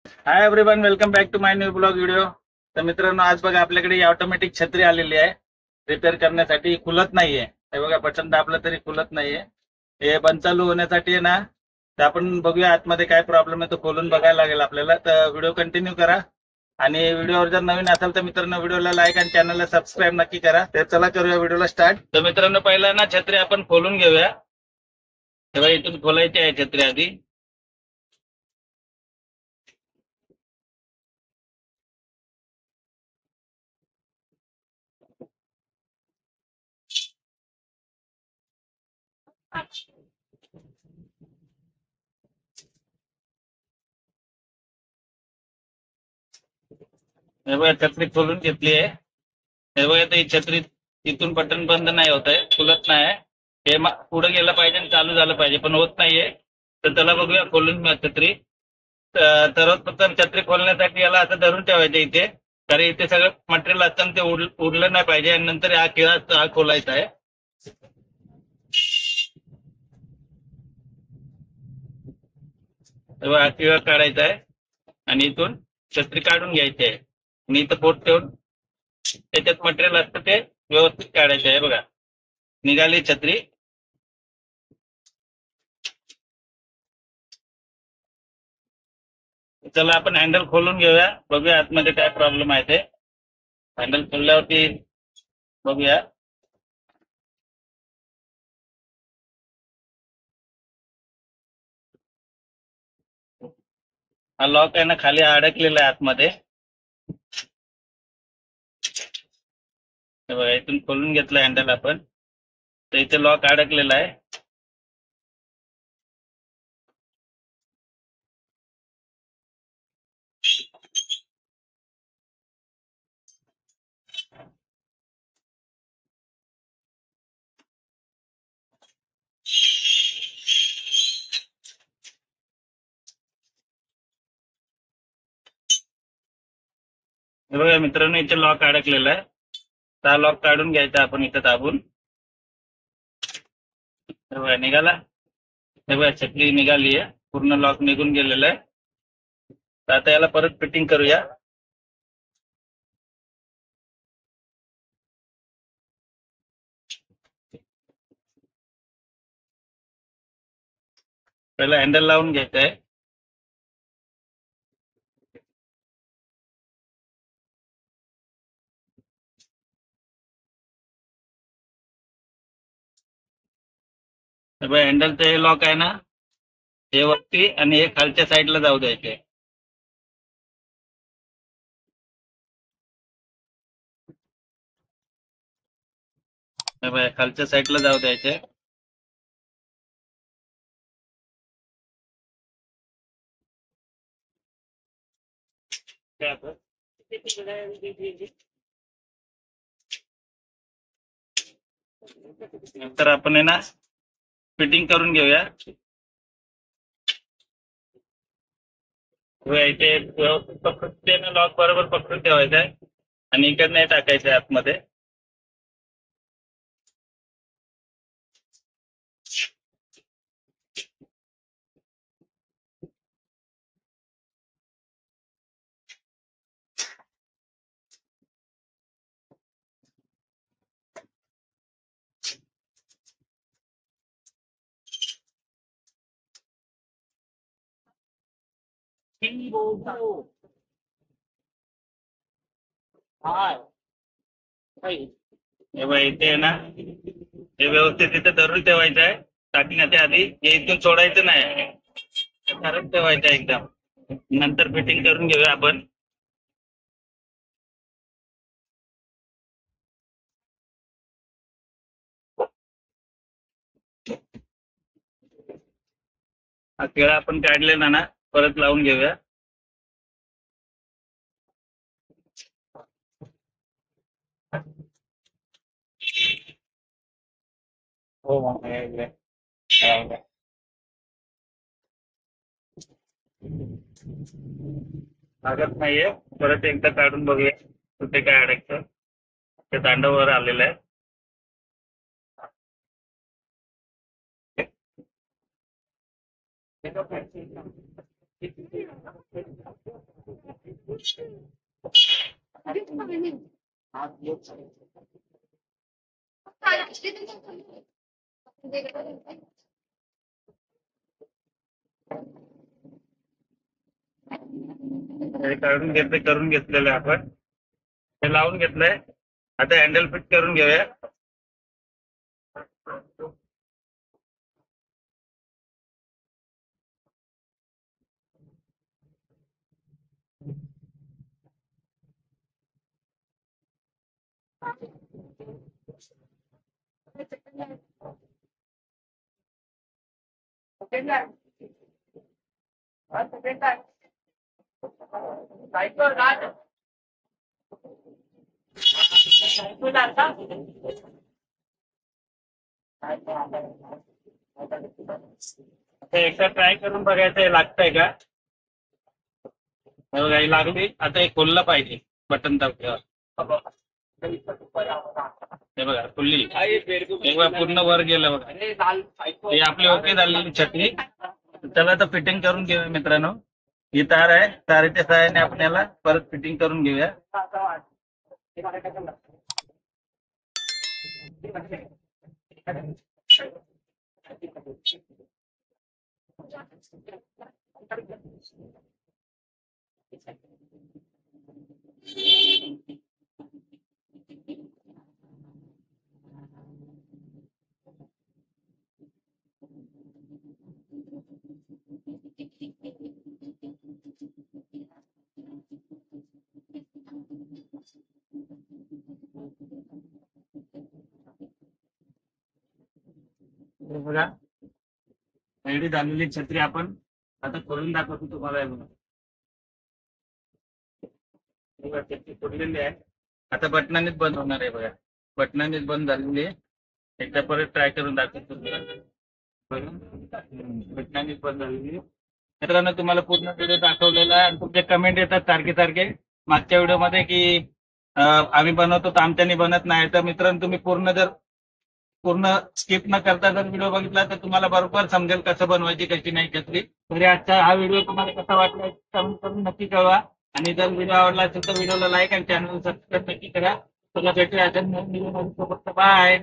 High everyone, welcome back to my new blog video. तर मित्रांनो, आज बघा आपल्याकडे ही ऑटोमॅटिक छत्री आलेली आहे रिपेअर करण्यासाठी. खुलत नाहीये, हे बघा बटन दाबलं तरी खुलत नाहीये. हे बंद चालू होण्यासाठी आहे ना, तर आपण बघूया आतमध्ये काय प्रॉब्लेम आहे तो खोलून बघायला लागेल आपल्याला. तर व्हिडिओ कंटिन्यू करा आणि व्हिडिओवर जर नवीन असाल तर मित्रांनो व्हिडिओला लाईक आणि चॅनलला सबस्क्राईब नक्की करा. तर चला करूया व्हिडिओला स्टार्ट. तर मित्रांनो, पहिला ना छत्री आपण खोलून घेऊया. तेव्हा इथून खोलायची आहे छत्री आधी. हे बघा छत्री खोलून घेतली आहे. हे बघा ही छत्री इथून बटन बंद नाही होत आहे, खुलत नाही. हे पुढे गेलं पाहिजे आणि चालू झालं पाहिजे, पण होत नाहीये. तर त्याला बघूया खोलून छत्री. सर्वप्रथम छत्री खोलण्यासाठी याला असं धरून ठेवायचं इथे, कारण इथे सगळं मटेरियल असताना ते उरलं नाही पाहिजे. आणि नंतर हा खिळा हा खोलायचा आहे. तेव्हा हा खिळा काढायचा आहे आणि इथून छत्री काढून घ्यायची आहे. आणि इथं बोट ठेवून त्याच्यात मटेरियल असतं ते व्यवस्थित काढायचं आहे. बघा, निघाली छत्री. चला आपण हँडल खोलून घेऊया, बघूया आतमध्ये काय प्रॉब्लेम आहे ते. हँडल खोलल्यावरती बघूया. हा लॉक आहे ना, खाली अडकलेला आहे आतमध्ये. बघा, इथून खोलून घेतलं हँडल आपण, तर इथे लॉक अडकलेला आहे. हे बघा मित्रांनो, इथे लॉक अडकलेला आहे. तर हा लॉक काढून घ्यायचा आपण इथं दाबून. हे बघा निघाला. हे बघा छत्री निघाली आहे, पूर्ण लॉक निघून गेलेला आहे. तर आता याला परत फिटिंग करूया. पहिला हँडल लावून घ्यायचं आहे. हे बघा हँडलचं हे लॉक आहे ना, हे वरती आणि हे खालच्या साईडला जाऊ द्यायचे. हे बघा खालच्या साईडला जाऊ द्यायचे. नंतर आपण आहे ना फिटिंग करून घेऊया. इथे व्यवस्थित पकडून लॉक बरोबर पकडून ठेवायचा आहे आणि इकडे नाही टाकायचं आहे आतमध्ये. हे बघा इथे आहे ना, हे व्यवस्थित इथे धरून ठेवायचं आहे. टाकण्याच्या आधी हे इथून सोडायचं नाही, धरून ठेवायचं आहे एकदम. नंतर फिटिंग करून घेऊया आपण. हा केळा आपण काढलेला ना, परत लावून घेऊया. हो लागत नाहीये. परत एकदा काढून बघूया कुठे काय अडकतं. ते दांडावर आलेलं आहे. हे करून घेतलेलं आहे आपण. हे लावून घेतलंय. आता हँडल फिट करून घेऊया. एकदा ट्राय करून बघायचं हे लागतंय का. बघा ही लागली. आता हे खोललं पाहिजे बटन दाबल्यावर. हे बघा खुलली. एकदा पूर्ण वर गेलं बघा. हे आपली ओके झालेली छत्री. चला तर फिटिंग करून घेऊया मित्रांनो. ही तार आहे. तारेच्या सहाय्याने आपल्याला परत फिटिंग करून घेऊया. बघा रेडी झालेली छत्री आपण आता खोलून दाखवतो तुम्हाला. बघा छत्री खोललेली आहे. आता बटनानेच बंद होणार आहे. बघा बटनानेच बंद झालेली आहे. एकदा परत ट्राय करून दाखवतो. बटनानेच बंद झालेली आहे. मित्रांनो तुम्हाला पूर्ण व्हिडिओ दाखवलेला आहे. आणि तुमचे कमेंट येतात सारखे सारखे मागच्या व्हिडिओमध्ये की आम्ही बनवतो तर आमच्यानी बनत नाही. तर मित्रांनो तुम्ही पूर्ण स्किप न करता जर व्हिडिओ बघितला तर तुम्हाला बरोबर समजेल कसं बनवायची कशी नाही छत्री. तरी आजचा हा व्हिडिओ तुम्हाला कसा वाटला कमेंट करून नक्की कळवा. आणि जर व्हिडिओ आवडला असेल तर व्हिडिओला लाईक आणि चॅनल सबस्क्राईब नक्की करा. तुला भेटूया असेल बाय.